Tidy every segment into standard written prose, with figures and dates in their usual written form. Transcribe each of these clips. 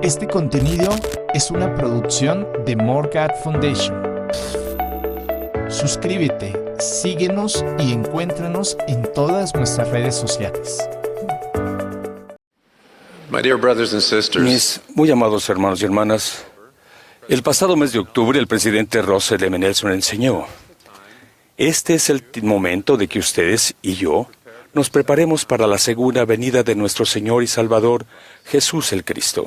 Este contenido es una producción de More God Foundation. Suscríbete, síguenos y encuéntranos en todas nuestras redes sociales. My dear brothers and sisters, Mis muy amados hermanos y hermanas, el pasado mes de octubre el presidente Russell M. Nelson enseñó: este es el momento de que ustedes y yo nos preparemos para la segunda venida de nuestro Señor y Salvador, Jesús el Cristo.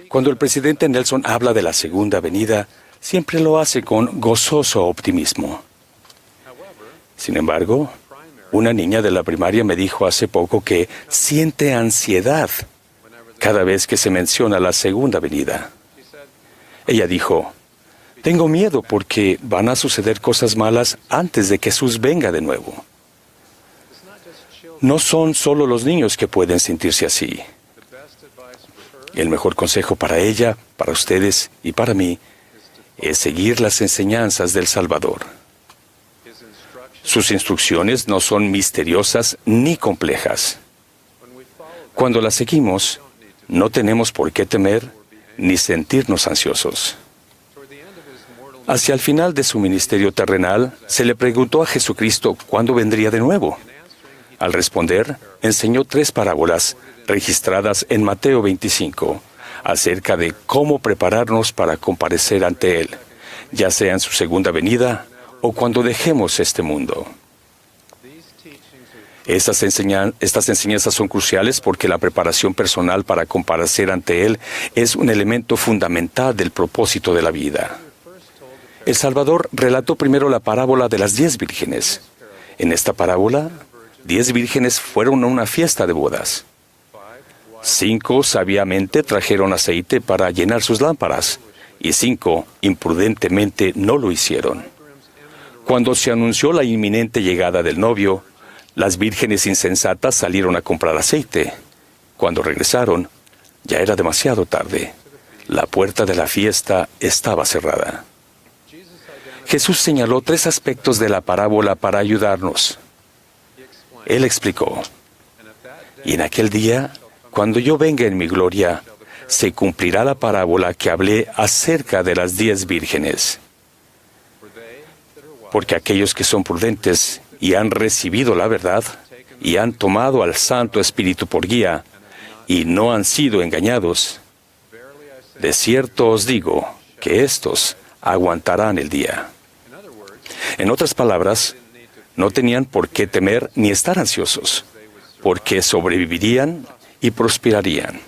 Cuando el presidente Nelson habla de la segunda venida, siempre lo hace con gozoso optimismo. Sin embargo, una niña de la primaria me dijo hace poco que siente ansiedad cada vez que se menciona la segunda venida. Ella dijo: tengo miedo porque van a suceder cosas malas antes de que Jesús venga de nuevo. No son solo los niños que pueden sentirse así. El mejor consejo para ella, para ustedes y para mí es seguir las enseñanzas del Salvador. Sus instrucciones no son misteriosas ni complejas. Cuando las seguimos, no tenemos por qué temer ni sentirnos ansiosos. Hacia el final de su ministerio terrenal, se le preguntó a Jesucristo cuándo vendría de nuevo. Al responder, enseñó 3 parábolas registradas en Mateo 25 acerca de cómo prepararnos para comparecer ante Él, ya sea en su segunda venida o cuando dejemos este mundo. Estas enseñanzas son cruciales porque la preparación personal para comparecer ante Él es un elemento fundamental del propósito de la vida. El Salvador relató primero la parábola de las 10 vírgenes. En esta parábola, 10 vírgenes fueron a una fiesta de bodas. 5 sabiamente trajeron aceite para llenar sus lámparas, y 5 imprudentemente no lo hicieron. Cuando se anunció la inminente llegada del novio, las vírgenes insensatas salieron a comprar aceite. Cuando regresaron, ya era demasiado tarde. La puerta de la fiesta estaba cerrada. Jesús señaló 3 aspectos de la parábola para ayudarnos. Él explicó: y en aquel día, cuando yo venga en mi gloria, se cumplirá la parábola que hablé acerca de las 10 vírgenes. Porque aquellos que son prudentes y han recibido la verdad, y han tomado al Santo Espíritu por guía, y no han sido engañados, de cierto os digo que éstos aguantarán el día. En otras palabras, no tenían por qué temer ni estar ansiosos, porque sobrevivirían y prosperarían.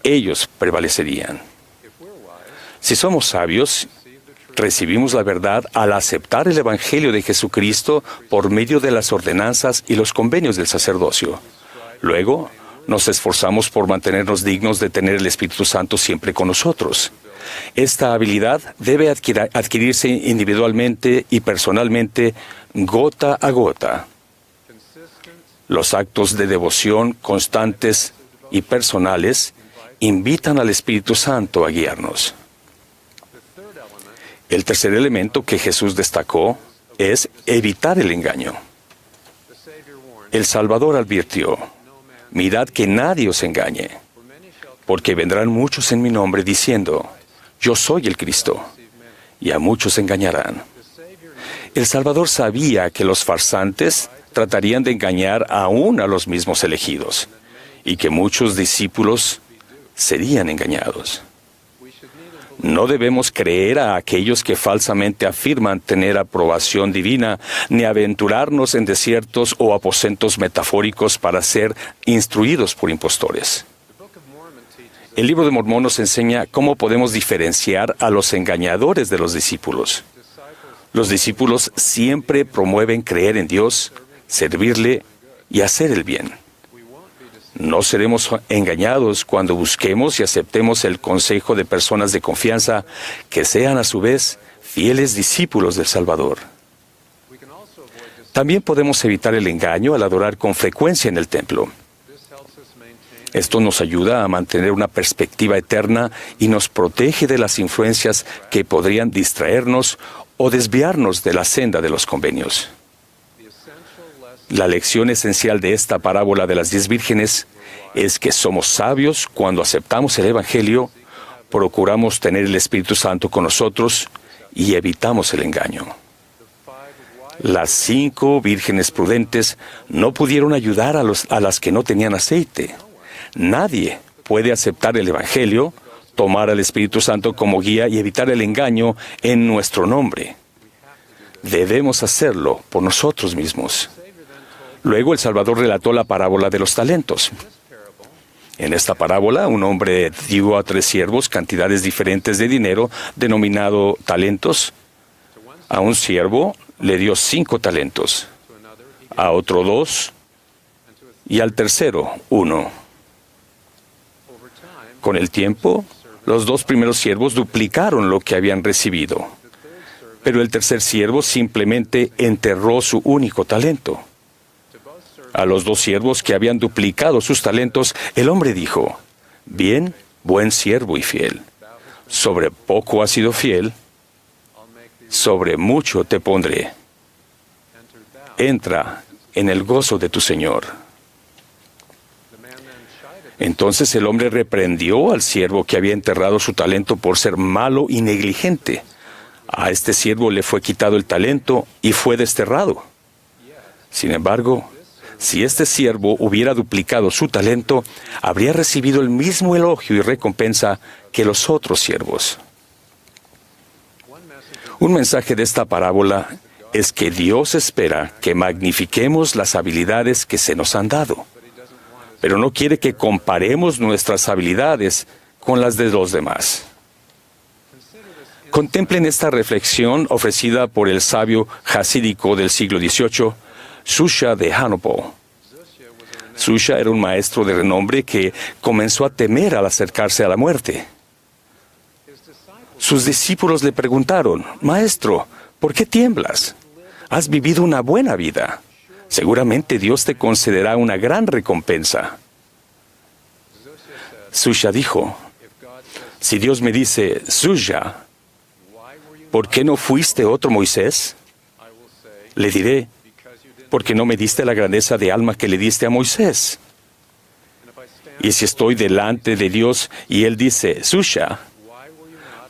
Ellos prevalecerían. Si somos sabios, recibimos la verdad al aceptar el Evangelio de Jesucristo por medio de las ordenanzas y los convenios del sacerdocio. Luego, nos esforzamos por mantenernos dignos de tener el Espíritu Santo siempre con nosotros. Esta habilidad debe adquirirse individualmente y personalmente, gota a gota. Los actos de devoción constantes y personales invitan al Espíritu Santo a guiarnos. El tercer elemento que Jesús destacó es evitar el engaño. El Salvador advirtió: mirad que nadie os engañe, porque vendrán muchos en mi nombre diciendo: yo soy el Cristo, y a muchos engañarán. El Salvador sabía que los farsantes tratarían de engañar aún a los mismos elegidos, y que muchos discípulos serían engañados. No debemos creer a aquellos que falsamente afirman tener aprobación divina, ni aventurarnos en desiertos o aposentos metafóricos para ser instruidos por impostores. El libro de Mormón nos enseña cómo podemos diferenciar a los engañadores de los discípulos. Los discípulos siempre promueven creer en Dios, servirle y hacer el bien. No seremos engañados cuando busquemos y aceptemos el consejo de personas de confianza que sean a su vez fieles discípulos del Salvador. También podemos evitar el engaño al adorar con frecuencia en el templo. Esto nos ayuda a mantener una perspectiva eterna y nos protege de las influencias que podrían distraernos o desviarnos de la senda de los convenios. La lección esencial de esta parábola de las 10 vírgenes es que somos sabios cuando aceptamos el Evangelio, procuramos tener el Espíritu Santo con nosotros y evitamos el engaño. Las 5 vírgenes prudentes no pudieron ayudar a las que no tenían aceite. Nadie puede aceptar el Evangelio, tomar al Espíritu Santo como guía y evitar el engaño en nuestro nombre. Debemos hacerlo por nosotros mismos. Luego el Salvador relató la parábola de los talentos. En esta parábola, un hombre dio a 3 siervos cantidades diferentes de dinero, denominado talentos. A un siervo le dio 5 talentos, a otro 2 y al tercero 1. Con el tiempo, los 2 primeros siervos duplicaron lo que habían recibido, pero el tercer siervo simplemente enterró su único talento. A los 2 siervos que habían duplicado sus talentos, el hombre dijo: «Bien, buen siervo y fiel. Sobre poco has sido fiel, sobre mucho te pondré. Entra en el gozo de tu Señor». Entonces el hombre reprendió al siervo que había enterrado su talento por ser malo y negligente. A este siervo le fue quitado el talento y fue desterrado. Sin embargo, si este siervo hubiera duplicado su talento, habría recibido el mismo elogio y recompensa que los otros siervos. Un mensaje de esta parábola es que Dios espera que magnifiquemos las habilidades que se nos han dado, pero no quiere que comparemos nuestras habilidades con las de los demás. Contemplen esta reflexión ofrecida por el sabio jasídico del siglo XVIII, Susha de Hanopo. Susha era un maestro de renombre que comenzó a temer al acercarse a la muerte. Sus discípulos le preguntaron: «Maestro, ¿por qué tiemblas? Has vivido una buena vida. Seguramente Dios te concederá una gran recompensa». Susha dijo: «Si Dios me dice, Susha, ¿por qué no fuiste otro Moisés?, le diré, porque no me diste la grandeza de alma que le diste a Moisés. Y si estoy delante de Dios y Él dice, Susha,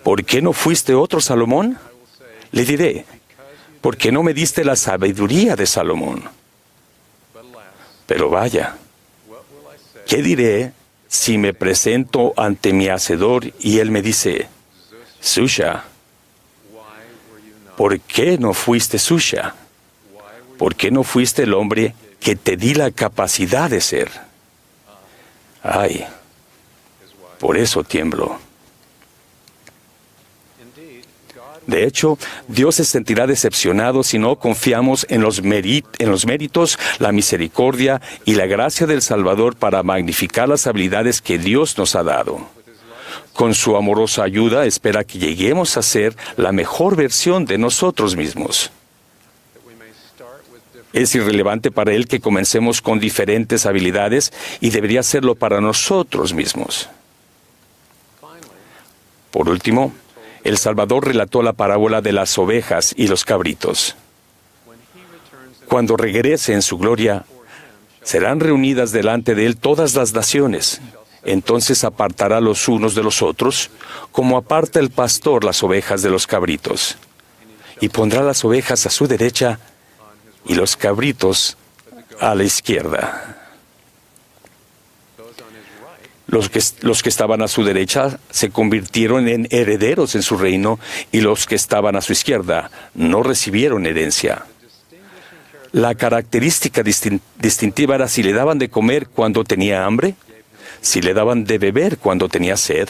¿por qué no fuiste otro Salomón?, le diré, ¿por qué no me diste la sabiduría de Salomón? Pero vaya, ¿qué diré si me presento ante mi Hacedor y Él me dice, Susha, ¿por qué no fuiste Susha? ¿Por qué no fuiste el hombre que te di la capacidad de ser? Ay, por eso tiemblo». De hecho, Dios se sentirá decepcionado si no confiamos en los méritos, la misericordia y la gracia del Salvador para magnificar las habilidades que Dios nos ha dado. Con su amorosa ayuda, espera que lleguemos a ser la mejor versión de nosotros mismos. Es irrelevante para Él que comencemos con diferentes habilidades y debería serlo para nosotros mismos. Por último, el Salvador relató la parábola de las ovejas y los cabritos. Cuando regrese en su gloria, serán reunidas delante de Él todas las naciones. Entonces apartará los unos de los otros, como aparta el pastor las ovejas de los cabritos. Y pondrá las ovejas a su derecha y los cabritos a la izquierda. Los que estaban a su derecha se convirtieron en herederos en su reino, y los que estaban a su izquierda no recibieron herencia. La característica distintiva era si le daban de comer cuando tenía hambre, si le daban de beber cuando tenía sed,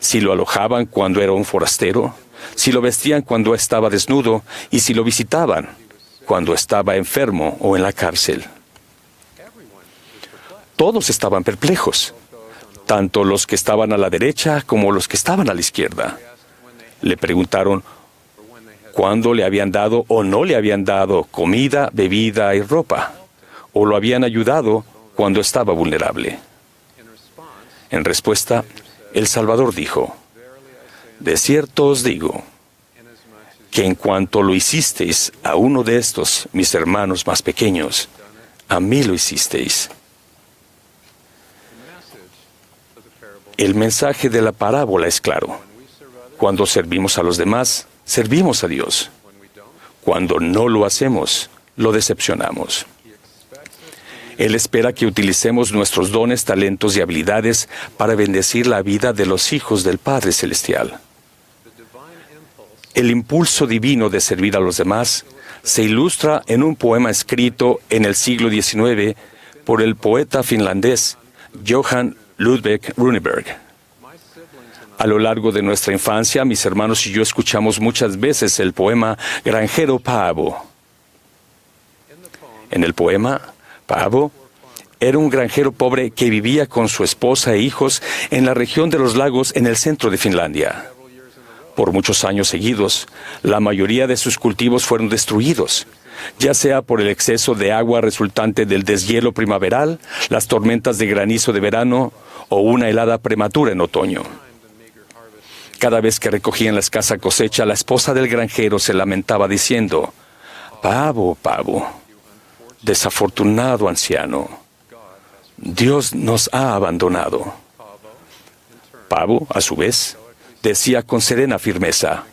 si lo alojaban cuando era un forastero, si lo vestían cuando estaba desnudo, y si lo visitaban cuando estaba enfermo o en la cárcel. Todos estaban perplejos, tanto los que estaban a la derecha como los que estaban a la izquierda. Le preguntaron cuándo le habían dado o no le habían dado comida, bebida y ropa, o lo habían ayudado cuando estaba vulnerable. En respuesta, el Salvador dijo: «De cierto os digo, que en cuanto lo hicisteis a uno de estos, mis hermanos más pequeños, a mí lo hicisteis. El mensaje de la parábola es claro. Cuando servimos a los demás, servimos a Dios. Cuando no lo hacemos, lo decepcionamos. Él espera que utilicemos nuestros dones, talentos y habilidades para bendecir la vida de los hijos del Padre Celestial. El impulso divino de servir a los demás se ilustra en un poema escrito en el siglo XIX por el poeta finlandés Johan Ludvig Runeberg. A lo largo de nuestra infancia, mis hermanos y yo escuchamos muchas veces el poema Granjero Paavo. En el poema, Paavo era un granjero pobre que vivía con su esposa e hijos en la región de los lagos en el centro de Finlandia. Por muchos años seguidos, la mayoría de sus cultivos fueron destruidos, ya sea por el exceso de agua resultante del deshielo primaveral, las tormentas de granizo de verano o una helada prematura en otoño. Cada vez que recogían la escasa cosecha, la esposa del granjero se lamentaba diciendo: «Paavo, Paavo, desafortunado anciano, Dios nos ha abandonado». Paavo, a su vez, decía con serena firmeza: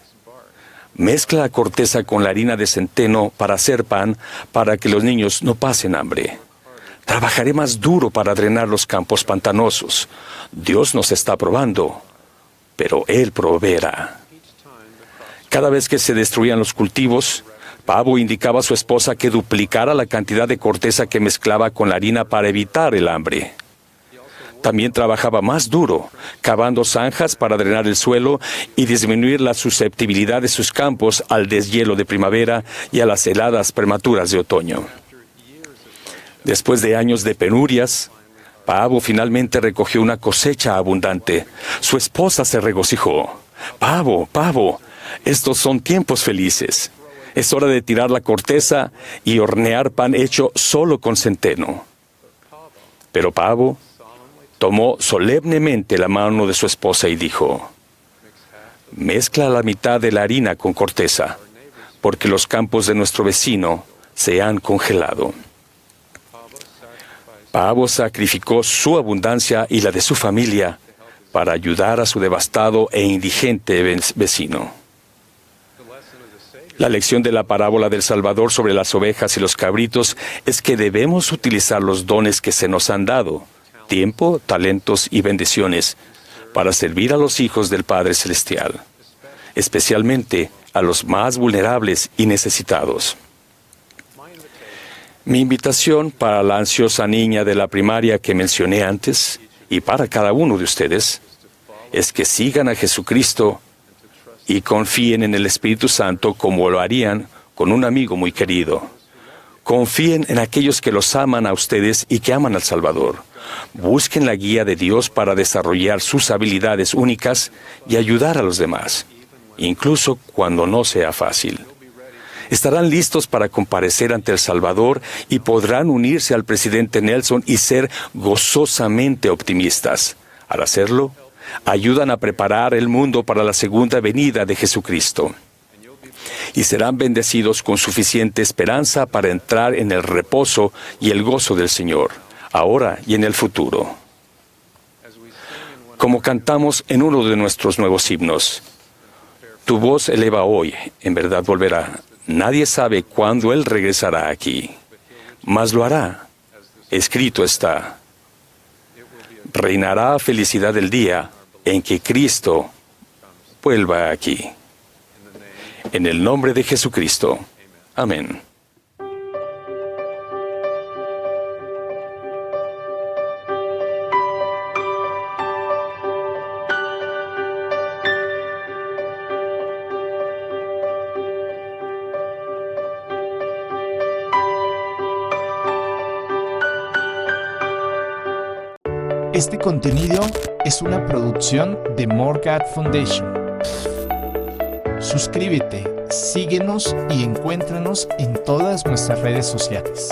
«Mezcla la corteza con la harina de centeno para hacer pan, para que los niños no pasen hambre. Trabajaré más duro para drenar los campos pantanosos. Dios nos está probando, pero Él proveerá». Cada vez que se destruían los cultivos, Paavo indicaba a su esposa que duplicara la cantidad de corteza que mezclaba con la harina para evitar el hambre. También trabajaba más duro, cavando zanjas para drenar el suelo y disminuir la susceptibilidad de sus campos al deshielo de primavera y a las heladas prematuras de otoño. Después de años de penurias, Paavo finalmente recogió una cosecha abundante. Su esposa se regocijó. «Paavo, Paavo, estos son tiempos felices. Es hora de tirar la corteza y hornear pan hecho solo con centeno». Pero Paavo tomó solemnemente la mano de su esposa y dijo: «Mezcla la mitad de la harina con corteza, porque los campos de nuestro vecino se han congelado». Paavo sacrificó su abundancia y la de su familia para ayudar a su devastado e indigente vecino. La lección de la parábola del Salvador sobre las ovejas y los cabritos es que debemos utilizar los dones que se nos han dado, tiempo, talentos y bendiciones, para servir a los hijos del Padre Celestial, especialmente a los más vulnerables y necesitados. Mi invitación para la ansiosa niña de la primaria que mencioné antes, y para cada uno de ustedes, es que sigan a Jesucristo y confíen en el Espíritu Santo como lo harían con un amigo muy querido. Confíen en aquellos que los aman a ustedes y que aman al Salvador. Busquen la guía de Dios para desarrollar sus habilidades únicas y ayudar a los demás, incluso cuando no sea fácil. Estarán listos para comparecer ante el Salvador y podrán unirse al presidente Nelson y ser gozosamente optimistas. Al hacerlo, ayudan a preparar el mundo para la segunda venida de Jesucristo. Y serán bendecidos con suficiente esperanza para entrar en el reposo y el gozo del Señor, ahora y en el futuro. Como cantamos en uno de nuestros nuevos himnos: «Tu voz eleva hoy, en verdad volverá. Nadie sabe cuándo Él regresará aquí, mas lo hará. Escrito está. Reinará felicidad el día en que Cristo vuelva aquí». En el nombre de Jesucristo. Amén. Este contenido es una producción de More God Foundation. Suscríbete, síguenos y encuéntranos en todas nuestras redes sociales.